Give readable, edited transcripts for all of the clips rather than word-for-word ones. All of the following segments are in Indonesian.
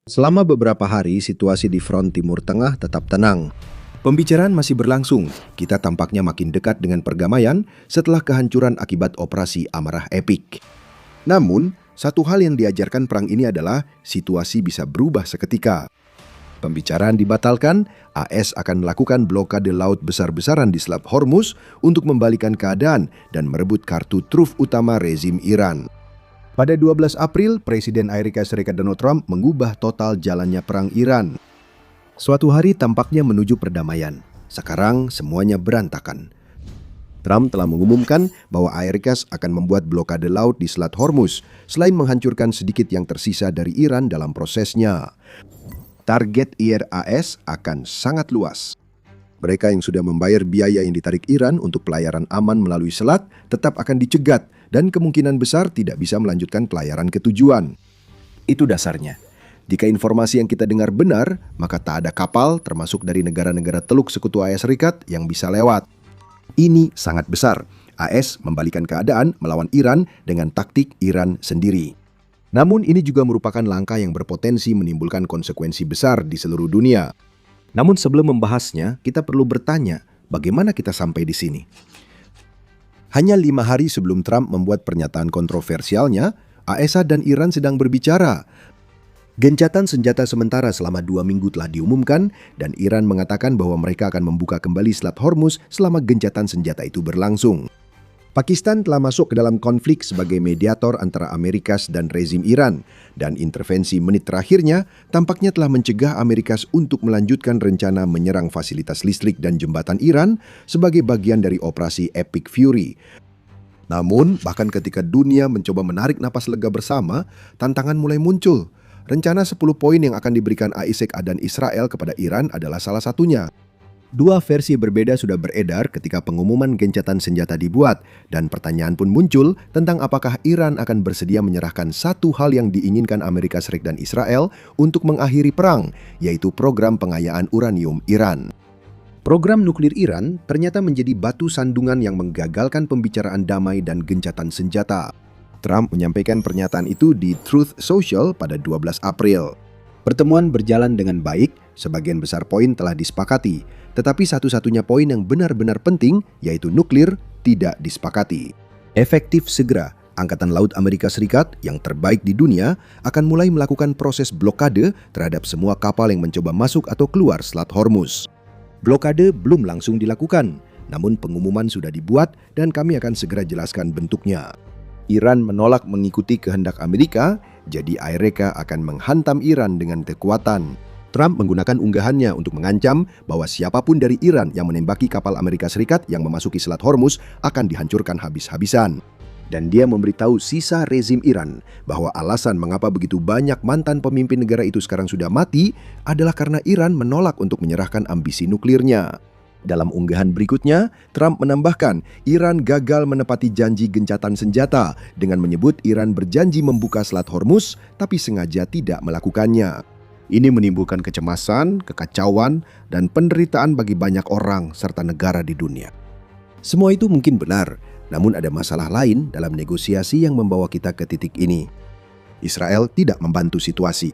Selama beberapa hari, situasi di front Timur Tengah tetap tenang. Pembicaraan masih berlangsung. Kita tampaknya makin dekat dengan perdamaian setelah kehancuran akibat operasi Amarah Epik. Namun, satu hal yang diajarkan perang ini adalah situasi bisa berubah seketika. Pembicaraan dibatalkan, AS akan melakukan blokade laut besar-besaran di Selat Hormuz untuk membalikan keadaan dan merebut kartu truf utama rezim Iran. Pada 12 April, Presiden Amerika Serikat Donald Trump mengubah total jalannya perang Iran. Suatu hari tampaknya menuju perdamaian. Sekarang semuanya berantakan. Trump telah mengumumkan bahwa Amerika akan membuat blokade laut di Selat Hormuz, selain menghancurkan sedikit yang tersisa dari Iran dalam prosesnya. Target IRAS akan sangat luas. Mereka yang sudah membayar biaya yang ditarik Iran untuk pelayaran aman melalui selat tetap akan dicegat dan kemungkinan besar tidak bisa melanjutkan pelayaran ke tujuan. Itu dasarnya. Jika informasi yang kita dengar benar, maka tak ada kapal termasuk dari negara-negara Teluk Sekutu AS Serikat yang bisa lewat. Ini sangat besar. AS membalikan keadaan melawan Iran dengan taktik Iran sendiri. Namun ini juga merupakan langkah yang berpotensi menimbulkan konsekuensi besar di seluruh dunia. Namun sebelum membahasnya, kita perlu bertanya, bagaimana kita sampai di sini? Hanya 5 hari sebelum Trump membuat pernyataan kontroversialnya, AS dan Iran sedang berbicara. Gencatan senjata sementara selama 2 minggu telah diumumkan dan Iran mengatakan bahwa mereka akan membuka kembali Selat Hormuz selama gencatan senjata itu berlangsung. Pakistan telah masuk ke dalam konflik sebagai mediator antara Amerika dan rezim Iran, dan intervensi menit terakhirnya tampaknya telah mencegah Amerika untuk melanjutkan rencana menyerang fasilitas listrik dan jembatan Iran sebagai bagian dari operasi Epic Fury. Namun, bahkan ketika dunia mencoba menarik napas lega bersama, tantangan mulai muncul. Rencana 10 poin yang akan diberikan AISEC dan Israel kepada Iran adalah salah satunya. 2 versi berbeda sudah beredar ketika pengumuman gencatan senjata dibuat, dan pertanyaan pun muncul tentang apakah Iran akan bersedia menyerahkan satu hal yang diinginkan Amerika Serikat dan Israel untuk mengakhiri perang, yaitu program pengayaan uranium Iran. Program nuklir Iran ternyata menjadi batu sandungan yang menggagalkan pembicaraan damai dan gencatan senjata. Trump menyampaikan pernyataan itu di Truth Social pada 12 April. Pertemuan berjalan dengan baik, sebagian besar poin telah disepakati, tetapi satu-satunya poin yang benar-benar penting, yaitu nuklir, tidak disepakati. Efektif segera, Angkatan Laut Amerika Serikat yang terbaik di dunia akan mulai melakukan proses blokade terhadap semua kapal yang mencoba masuk atau keluar Selat Hormuz. Blokade belum langsung dilakukan, namun pengumuman sudah dibuat dan kami akan segera jelaskan bentuknya. Iran menolak mengikuti kehendak Amerika, jadi Amerika akan menghantam Iran dengan kekuatan. Trump menggunakan unggahannya untuk mengancam bahwa siapapun dari Iran yang menembaki kapal Amerika Serikat yang memasuki Selat Hormuz akan dihancurkan habis-habisan. Dan dia memberitahu sisa rezim Iran bahwa alasan mengapa begitu banyak mantan pemimpin negara itu sekarang sudah mati adalah karena Iran menolak untuk menyerahkan ambisi nuklirnya. Dalam unggahan berikutnya, Trump menambahkan Iran gagal menepati janji gencatan senjata dengan menyebut Iran berjanji membuka Selat Hormuz tapi sengaja tidak melakukannya. Ini menimbulkan kecemasan, kekacauan, dan penderitaan bagi banyak orang serta negara di dunia. Semua itu mungkin benar, namun ada masalah lain dalam negosiasi yang membawa kita ke titik ini. Israel tidak membantu situasi.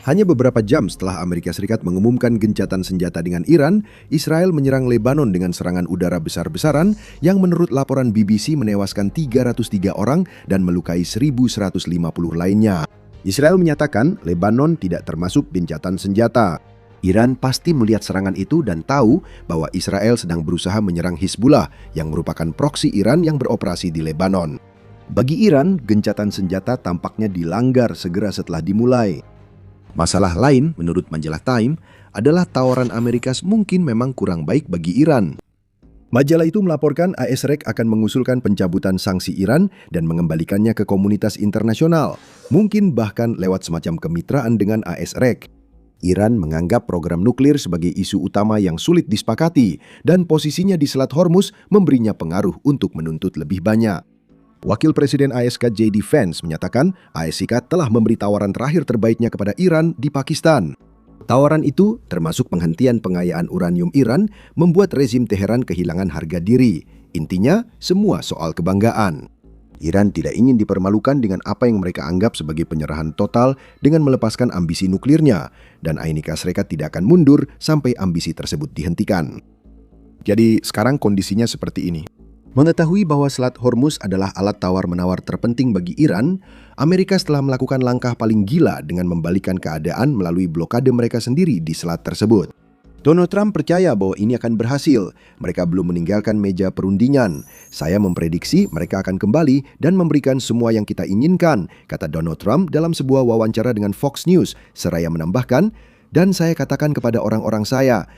Hanya beberapa jam setelah Amerika Serikat mengumumkan gencatan senjata dengan Iran, Israel menyerang Lebanon dengan serangan udara besar-besaran yang menurut laporan BBC menewaskan 303 orang dan melukai 1.150 lainnya. Israel menyatakan Lebanon tidak termasuk gencatan senjata. Iran pasti melihat serangan itu dan tahu bahwa Israel sedang berusaha menyerang Hizbullah yang merupakan proksi Iran yang beroperasi di Lebanon. Bagi Iran, gencatan senjata tampaknya dilanggar segera setelah dimulai. Masalah lain, menurut majalah Time, adalah tawaran Amerika mungkin memang kurang baik bagi Iran. Majalah itu melaporkan AS akan mengusulkan pencabutan sanksi Iran dan mengembalikannya ke komunitas internasional, mungkin bahkan lewat semacam kemitraan dengan AS. Iran menganggap program nuklir sebagai isu utama yang sulit disepakati dan posisinya di Selat Hormuz memberinya pengaruh untuk menuntut lebih banyak. Wakil Presiden ASK J.D. Vance menyatakan AS telah memberi tawaran terakhir terbaiknya kepada Iran di Pakistan. Tawaran itu, termasuk penghentian pengayaan uranium Iran, membuat rezim Teheran kehilangan harga diri. Intinya, semua soal kebanggaan. Iran tidak ingin dipermalukan dengan apa yang mereka anggap sebagai penyerahan total dengan melepaskan ambisi nuklirnya, dan Amerika Serikat tidak akan mundur sampai ambisi tersebut dihentikan. Jadi sekarang kondisinya seperti ini. Mengetahui bahwa Selat Hormuz adalah alat tawar-menawar terpenting bagi Iran, Amerika setelah melakukan langkah paling gila dengan membalikkan keadaan melalui blokade mereka sendiri di selat tersebut. Donald Trump percaya bahwa ini akan berhasil. Mereka belum meninggalkan meja perundingan. Saya memprediksi mereka akan kembali dan memberikan semua yang kita inginkan, kata Donald Trump dalam sebuah wawancara dengan Fox News, seraya menambahkan, dan saya katakan kepada orang-orang saya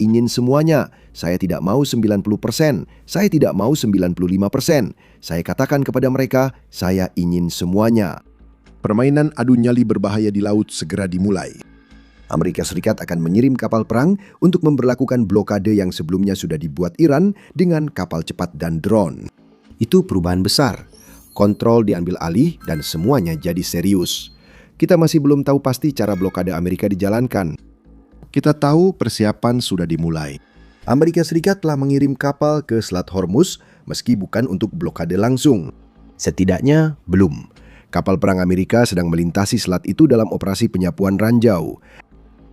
ingin semuanya. Saya tidak mau 90%, saya tidak mau 95%. Saya katakan kepada mereka, saya ingin semuanya. Permainan adu nyali berbahaya di laut segera dimulai. Amerika Serikat akan mengirim kapal perang untuk memberlakukan blokade yang sebelumnya sudah dibuat Iran dengan kapal cepat dan drone. Itu perubahan besar. Kontrol diambil alih dan semuanya jadi serius. Kita masih belum tahu pasti cara blokade Amerika dijalankan. Kita tahu persiapan sudah dimulai. Amerika Serikat telah mengirim kapal ke Selat Hormuz meski bukan untuk blokade langsung. Setidaknya belum. Kapal perang Amerika sedang melintasi selat itu dalam operasi penyapuan ranjau.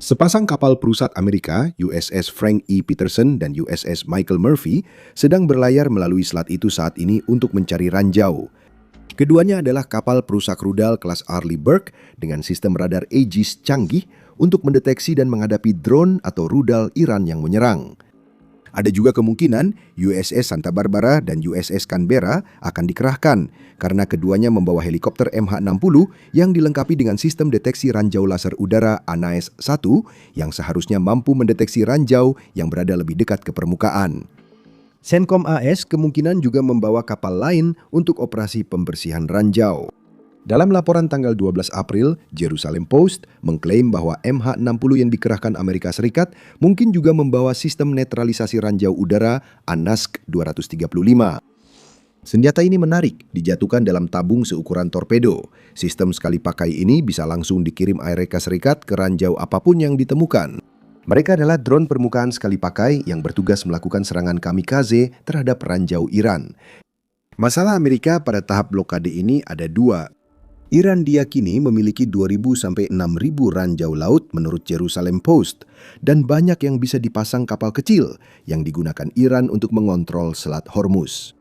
Sepasang kapal perusahaan Amerika, USS Frank E. Peterson dan USS Michael Murphy, sedang berlayar melalui selat itu saat ini untuk mencari ranjau. Keduanya adalah kapal perusak rudal kelas Arleigh Burke dengan sistem radar Aegis canggih untuk mendeteksi dan menghadapi drone atau rudal Iran yang menyerang. Ada juga kemungkinan USS Santa Barbara dan USS Canberra akan dikerahkan karena keduanya membawa helikopter MH-60 yang dilengkapi dengan sistem deteksi ranjau laser udara ANAES-1 yang seharusnya mampu mendeteksi ranjau yang berada lebih dekat ke permukaan. Senkom AS kemungkinan juga membawa kapal lain untuk operasi pembersihan ranjau. Dalam laporan tanggal 12 April, Jerusalem Post mengklaim bahwa MH-60 yang dikerahkan Amerika Serikat mungkin juga membawa sistem netralisasi ranjau udara ANASK 235. Senjata ini menarik, dijatuhkan dalam tabung seukuran torpedo. Sistem sekali pakai ini bisa langsung dikirim Amerika Serikat ke ranjau apapun yang ditemukan. Mereka adalah drone permukaan sekali pakai yang bertugas melakukan serangan kamikaze terhadap ranjau Iran. Masalah Amerika pada tahap blokade ini ada dua. Iran diyakini memiliki 2.000 sampai 6.000 ranjau laut menurut Jerusalem Post, dan banyak yang bisa dipasang kapal kecil yang digunakan Iran untuk mengontrol Selat Hormuz.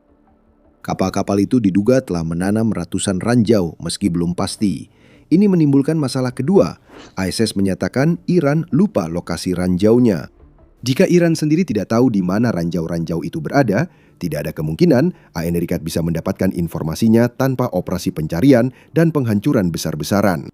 Kapal-kapal itu diduga telah menanam ratusan ranjau meski belum pasti. Ini menimbulkan masalah kedua. ISIS menyatakan Iran lupa lokasi ranjaunya. Jika Iran sendiri tidak tahu di mana ranjau-ranjau itu berada, tidak ada kemungkinan Amerika bisa mendapatkan informasinya tanpa operasi pencarian dan penghancuran besar-besaran.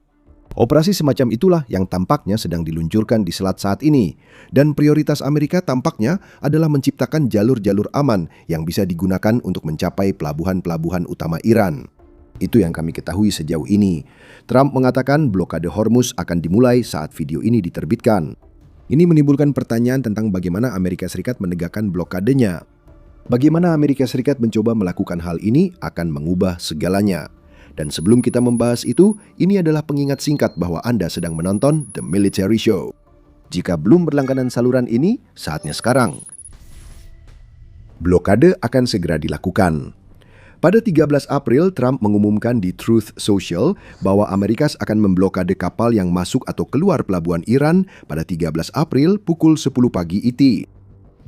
Operasi semacam itulah yang tampaknya sedang diluncurkan di selat saat ini. Dan prioritas Amerika tampaknya adalah menciptakan jalur-jalur aman yang bisa digunakan untuk mencapai pelabuhan-pelabuhan utama Iran. Itu yang kami ketahui sejauh ini. Trump mengatakan blokade Hormuz akan dimulai saat video ini diterbitkan. Ini menimbulkan pertanyaan tentang bagaimana Amerika Serikat menegakkan blokadenya. Bagaimana Amerika Serikat mencoba melakukan hal ini akan mengubah segalanya. Dan sebelum kita membahas itu, ini adalah pengingat singkat bahwa Anda sedang menonton The Military Show. Jika belum berlangganan saluran ini, saatnya sekarang. Blokade akan segera dilakukan. Pada 13 April, Trump mengumumkan di Truth Social bahwa Amerika akan memblokade kapal yang masuk atau keluar pelabuhan Iran pada 13 April pukul 10 pagi IT.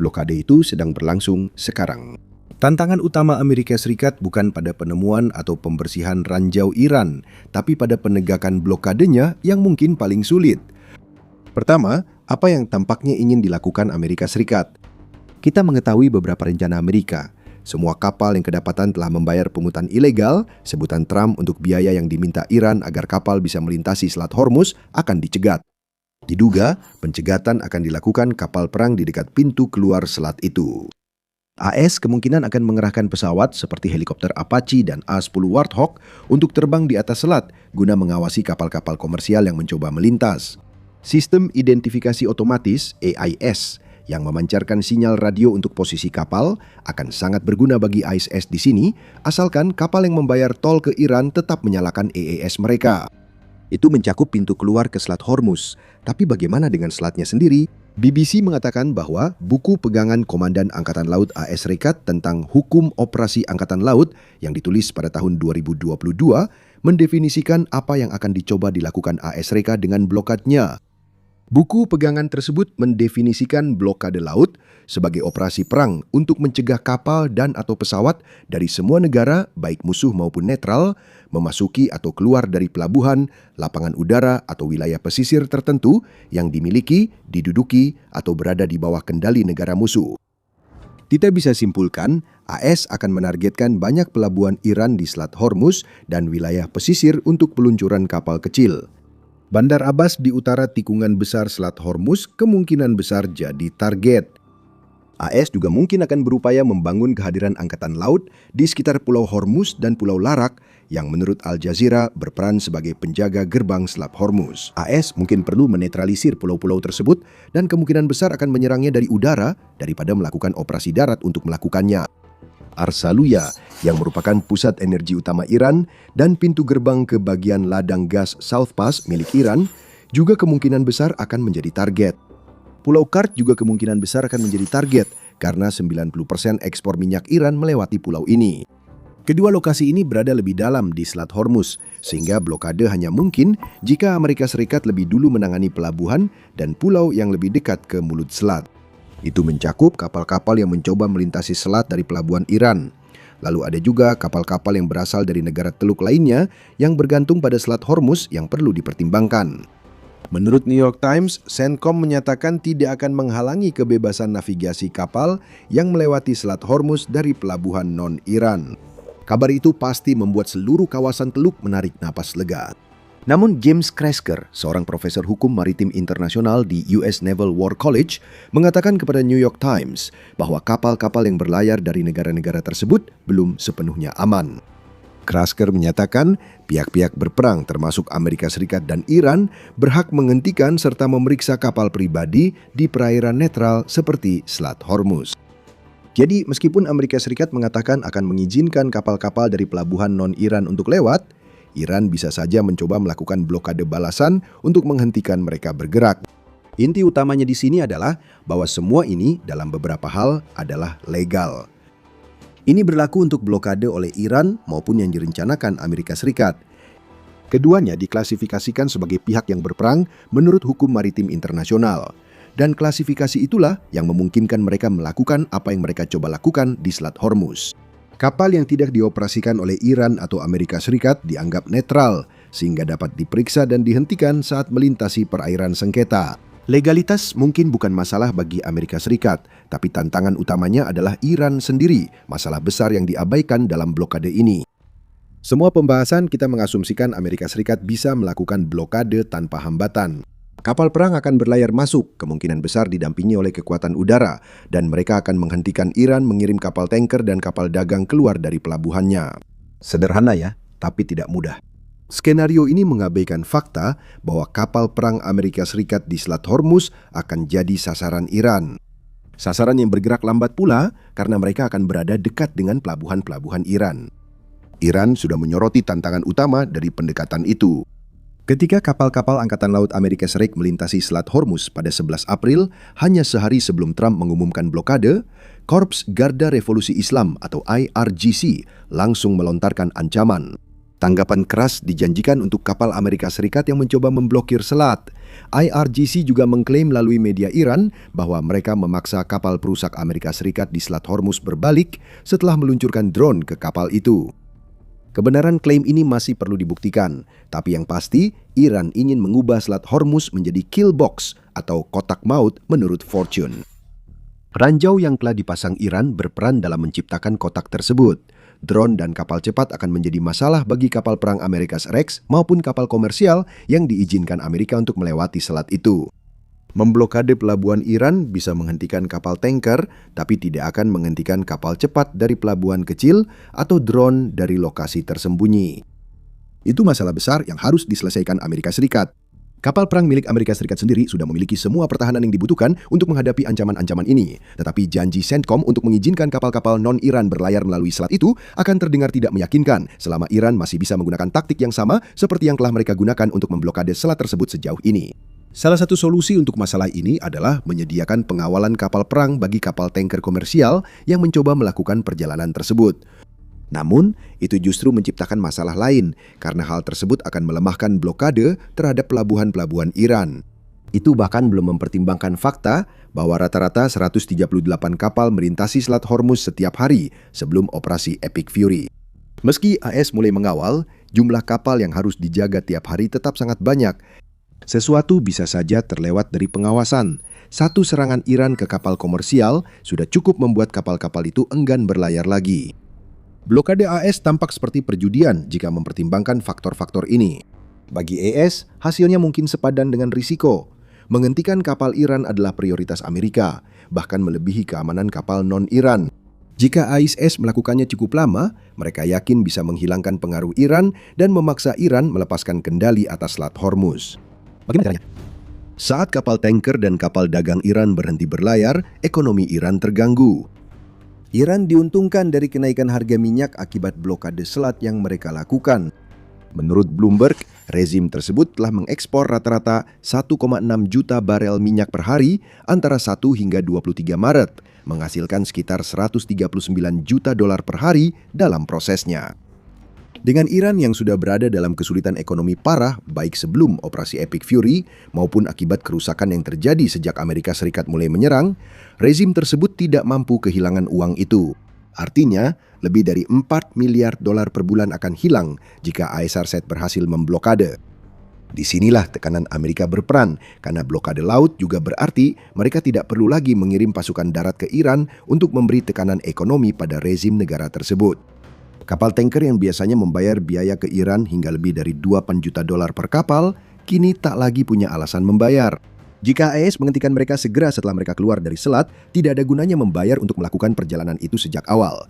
Blokade itu sedang berlangsung sekarang. Tantangan utama Amerika Serikat bukan pada penemuan atau pembersihan ranjau Iran, tapi pada penegakan blokadenya yang mungkin paling sulit. Pertama, apa yang tampaknya ingin dilakukan Amerika Serikat? Kita mengetahui beberapa rencana Amerika. Semua kapal yang kedapatan telah membayar pungutan ilegal, sebutan Trump untuk biaya yang diminta Iran agar kapal bisa melintasi Selat Hormuz akan dicegat. Diduga, pencegatan akan dilakukan kapal perang di dekat pintu keluar selat itu. AS kemungkinan akan mengerahkan pesawat seperti helikopter Apache dan A-10 Warthog untuk terbang di atas selat guna mengawasi kapal-kapal komersial yang mencoba melintas. Sistem identifikasi otomatis AIS yang memancarkan sinyal radio untuk posisi kapal akan sangat berguna bagi ISIS di sini, asalkan kapal yang membayar tol ke Iran tetap menyalakan AIS mereka. Itu mencakup pintu keluar ke Selat Hormuz, tapi bagaimana dengan selatnya sendiri? BBC mengatakan bahwa buku pegangan Komandan Angkatan Laut AS Serikat tentang Hukum Operasi Angkatan Laut yang ditulis pada tahun 2022 mendefinisikan apa yang akan dicoba dilakukan AS Serikat dengan blokadnya. Buku pegangan tersebut mendefinisikan blokade laut sebagai operasi perang untuk mencegah kapal dan atau pesawat dari semua negara, baik musuh maupun netral, memasuki atau keluar dari pelabuhan, lapangan udara atau wilayah pesisir tertentu yang dimiliki, diduduki atau berada di bawah kendali negara musuh. Kita bisa simpulkan, AS akan menargetkan banyak pelabuhan Iran di Selat Hormuz dan wilayah pesisir untuk peluncuran kapal kecil. Bandar Abbas di utara tikungan besar Selat Hormuz kemungkinan besar jadi target. AS juga mungkin akan berupaya membangun kehadiran angkatan laut di sekitar Pulau Hormuz dan Pulau Larak yang menurut Al Jazeera berperan sebagai penjaga gerbang Selat Hormuz. AS mungkin perlu menetralisir pulau-pulau tersebut dan kemungkinan besar akan menyerangnya dari udara daripada melakukan operasi darat untuk melakukannya. Arsaluya yang merupakan pusat energi utama Iran dan pintu gerbang ke bagian ladang gas South Pass milik Iran juga kemungkinan besar akan menjadi target. Pulau Kart juga kemungkinan besar akan menjadi target karena 90% ekspor minyak Iran melewati pulau ini. Kedua lokasi ini berada lebih dalam di Selat Hormuz, sehingga blokade hanya mungkin jika Amerika Serikat lebih dulu menangani pelabuhan dan pulau yang lebih dekat ke mulut selat. Itu mencakup kapal-kapal yang mencoba melintasi selat dari pelabuhan Iran. Lalu ada juga kapal-kapal yang berasal dari negara teluk lainnya yang bergantung pada Selat Hormuz yang perlu dipertimbangkan. Menurut New York Times, CENTCOM menyatakan tidak akan menghalangi kebebasan navigasi kapal yang melewati Selat Hormuz dari pelabuhan non-Iran. Kabar itu pasti membuat seluruh kawasan teluk menarik napas lega. Namun James Kresker, seorang profesor hukum maritim internasional di US Naval War College, mengatakan kepada New York Times bahwa kapal-kapal yang berlayar dari negara-negara tersebut belum sepenuhnya aman. Kresker menyatakan pihak-pihak berperang termasuk Amerika Serikat dan Iran berhak menghentikan serta memeriksa kapal pribadi di perairan netral seperti Selat Hormuz. Jadi meskipun Amerika Serikat mengatakan akan mengizinkan kapal-kapal dari pelabuhan non-Iran untuk lewat, Iran bisa saja mencoba melakukan blokade balasan untuk menghentikan mereka bergerak. Inti utamanya di sini adalah bahwa semua ini dalam beberapa hal adalah legal. Ini berlaku untuk blokade oleh Iran maupun yang direncanakan Amerika Serikat. Keduanya diklasifikasikan sebagai pihak yang berperang menurut hukum maritim internasional. Dan klasifikasi itulah yang memungkinkan mereka melakukan apa yang mereka coba lakukan di Selat Hormuz. Kapal yang tidak dioperasikan oleh Iran atau Amerika Serikat dianggap netral, sehingga dapat diperiksa dan dihentikan saat melintasi perairan sengketa. Legalitas mungkin bukan masalah bagi Amerika Serikat, tapi tantangan utamanya adalah Iran sendiri, masalah besar yang diabaikan dalam blokade ini. Semua pembahasan kita mengasumsikan Amerika Serikat bisa melakukan blokade tanpa hambatan. Kapal perang akan berlayar masuk, kemungkinan besar didampingi oleh kekuatan udara, dan mereka akan menghentikan Iran mengirim kapal tanker dan kapal dagang keluar dari pelabuhannya. Sederhana ya, tapi tidak mudah. Skenario ini mengabaikan fakta bahwa kapal perang Amerika Serikat di Selat Hormuz akan jadi sasaran Iran. Sasaran yang bergerak lambat pula karena mereka akan berada dekat dengan pelabuhan-pelabuhan Iran. Iran sudah menyoroti tantangan utama dari pendekatan itu. Ketika kapal-kapal Angkatan Laut Amerika Serikat melintasi Selat Hormuz pada 11 April, hanya sehari sebelum Trump mengumumkan blokade, Korps Garda Revolusi Islam atau IRGC langsung melontarkan ancaman. Tanggapan keras dijanjikan untuk kapal Amerika Serikat yang mencoba memblokir selat. IRGC juga mengklaim melalui media Iran bahwa mereka memaksa kapal perusak Amerika Serikat di Selat Hormuz berbalik setelah meluncurkan drone ke kapal itu. Kebenaran klaim ini masih perlu dibuktikan, tapi yang pasti Iran ingin mengubah Selat Hormuz menjadi kill box atau kotak maut menurut Fortune. Ranjau yang telah dipasang Iran berperan dalam menciptakan kotak tersebut. Drone dan kapal cepat akan menjadi masalah bagi kapal perang Amerika Serikat maupun kapal komersial yang diizinkan Amerika untuk melewati selat itu. Memblokade pelabuhan Iran bisa menghentikan kapal tanker, tapi tidak akan menghentikan kapal cepat dari pelabuhan kecil atau drone dari lokasi tersembunyi. Itu masalah besar yang harus diselesaikan Amerika Serikat. Kapal perang milik Amerika Serikat sendiri sudah memiliki semua pertahanan yang dibutuhkan untuk menghadapi ancaman-ancaman ini. Tetapi janji CENTCOM untuk mengizinkan kapal-kapal non-Iran berlayar melalui selat itu akan terdengar tidak meyakinkan selama Iran masih bisa menggunakan taktik yang sama seperti yang telah mereka gunakan untuk memblokade selat tersebut sejauh ini. Salah satu solusi untuk masalah ini adalah menyediakan pengawalan kapal perang bagi kapal tanker komersial yang mencoba melakukan perjalanan tersebut. Namun, itu justru menciptakan masalah lain karena hal tersebut akan melemahkan blokade terhadap pelabuhan-pelabuhan Iran. Itu bahkan belum mempertimbangkan fakta bahwa rata-rata 138 kapal melintasi Selat Hormuz setiap hari sebelum operasi Epic Fury. Meski AS mulai mengawal, jumlah kapal yang harus dijaga tiap hari tetap sangat banyak. Sesuatu bisa saja terlewat dari pengawasan. Satu serangan Iran ke kapal komersial sudah cukup membuat kapal-kapal itu enggan berlayar lagi. Blokade AS tampak seperti perjudian jika mempertimbangkan faktor-faktor ini. Bagi AS, hasilnya mungkin sepadan dengan risiko. Menghentikan kapal Iran adalah prioritas Amerika, bahkan melebihi keamanan kapal non-Iran. Jika AS melakukannya cukup lama, mereka yakin bisa menghilangkan pengaruh Iran dan memaksa Iran melepaskan kendali atas Selat Hormuz. Bagaimana caranya? Saat kapal tanker dan kapal dagang Iran berhenti berlayar, ekonomi Iran terganggu. Iran diuntungkan dari kenaikan harga minyak akibat blokade selat yang mereka lakukan. Menurut Bloomberg, rezim tersebut telah mengekspor rata-rata 1,6 juta barel minyak per hari antara 1 hingga 23 Maret, menghasilkan sekitar 139 juta dolar per hari dalam prosesnya. Dengan Iran yang sudah berada dalam kesulitan ekonomi parah baik sebelum operasi Epic Fury maupun akibat kerusakan yang terjadi sejak Amerika Serikat mulai menyerang, rezim tersebut tidak mampu kehilangan uang itu. Artinya, lebih dari 4 miliar dolar per bulan akan hilang jika AS berhasil memblokade. Disinilah tekanan Amerika berperan, karena blokade laut juga berarti mereka tidak perlu lagi mengirim pasukan darat ke Iran untuk memberi tekanan ekonomi pada rezim negara tersebut. Kapal tanker yang biasanya membayar biaya ke Iran hingga lebih dari 2 juta dolar per kapal, kini tak lagi punya alasan membayar. Jika AS menghentikan mereka segera setelah mereka keluar dari selat, tidak ada gunanya membayar untuk melakukan perjalanan itu sejak awal.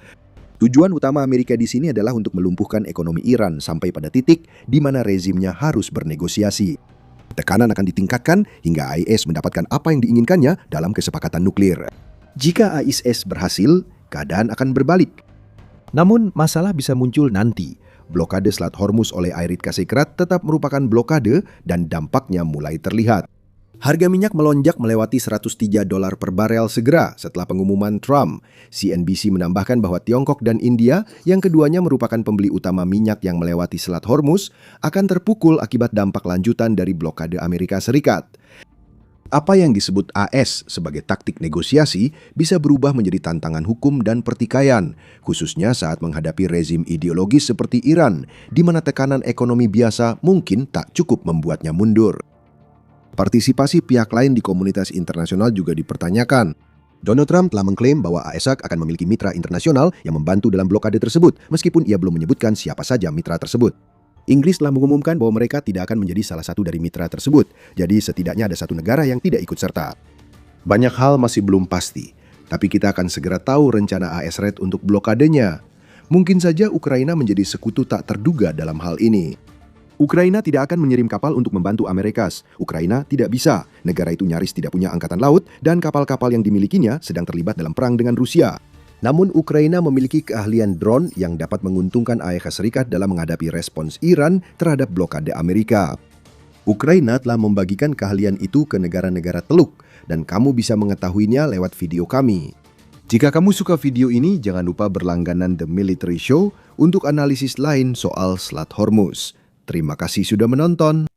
Tujuan utama Amerika di sini adalah untuk melumpuhkan ekonomi Iran sampai pada titik di mana rezimnya harus bernegosiasi. Tekanan akan ditingkatkan hingga AS mendapatkan apa yang diinginkannya dalam kesepakatan nuklir. Jika AS berhasil, keadaan akan berbalik. Namun, masalah bisa muncul nanti. Blokade Selat Hormuz oleh Amerika Serikat tetap merupakan blokade dan dampaknya mulai terlihat. Harga minyak melonjak melewati 103 dolar per barel segera setelah pengumuman Trump. CNBC menambahkan bahwa Tiongkok dan India, yang keduanya merupakan pembeli utama minyak yang melewati Selat Hormuz, akan terpukul akibat dampak lanjutan dari blokade Amerika Serikat. Apa yang disebut AS sebagai taktik negosiasi bisa berubah menjadi tantangan hukum dan pertikaian, khususnya saat menghadapi rezim ideologis seperti Iran, di mana tekanan ekonomi biasa mungkin tak cukup membuatnya mundur. Partisipasi pihak lain di komunitas internasional juga dipertanyakan. Donald Trump telah mengklaim bahwa AS akan memiliki mitra internasional yang membantu dalam blokade tersebut, meskipun ia belum menyebutkan siapa saja mitra tersebut. Inggris telah mengumumkan bahwa mereka tidak akan menjadi salah satu dari mitra tersebut, jadi setidaknya ada satu negara yang tidak ikut serta. Banyak hal masih belum pasti, tapi kita akan segera tahu rencana AS untuk blokadenya. Mungkin saja Ukraina menjadi sekutu tak terduga dalam hal ini. Ukraina tidak akan mengirim kapal untuk membantu Amerikas. Ukraina tidak bisa, negara itu nyaris tidak punya angkatan laut dan kapal-kapal yang dimilikinya sedang terlibat dalam perang dengan Rusia. Namun Ukraina memiliki keahlian drone yang dapat menguntungkan Amerika Serikat dalam menghadapi respons Iran terhadap blokade Amerika. Ukraina telah membagikan keahlian itu ke negara-negara Teluk dan kamu bisa mengetahuinya lewat video kami. Jika kamu suka video ini, jangan lupa berlangganan The Military Show untuk analisis lain soal Selat Hormuz. Terima kasih sudah menonton.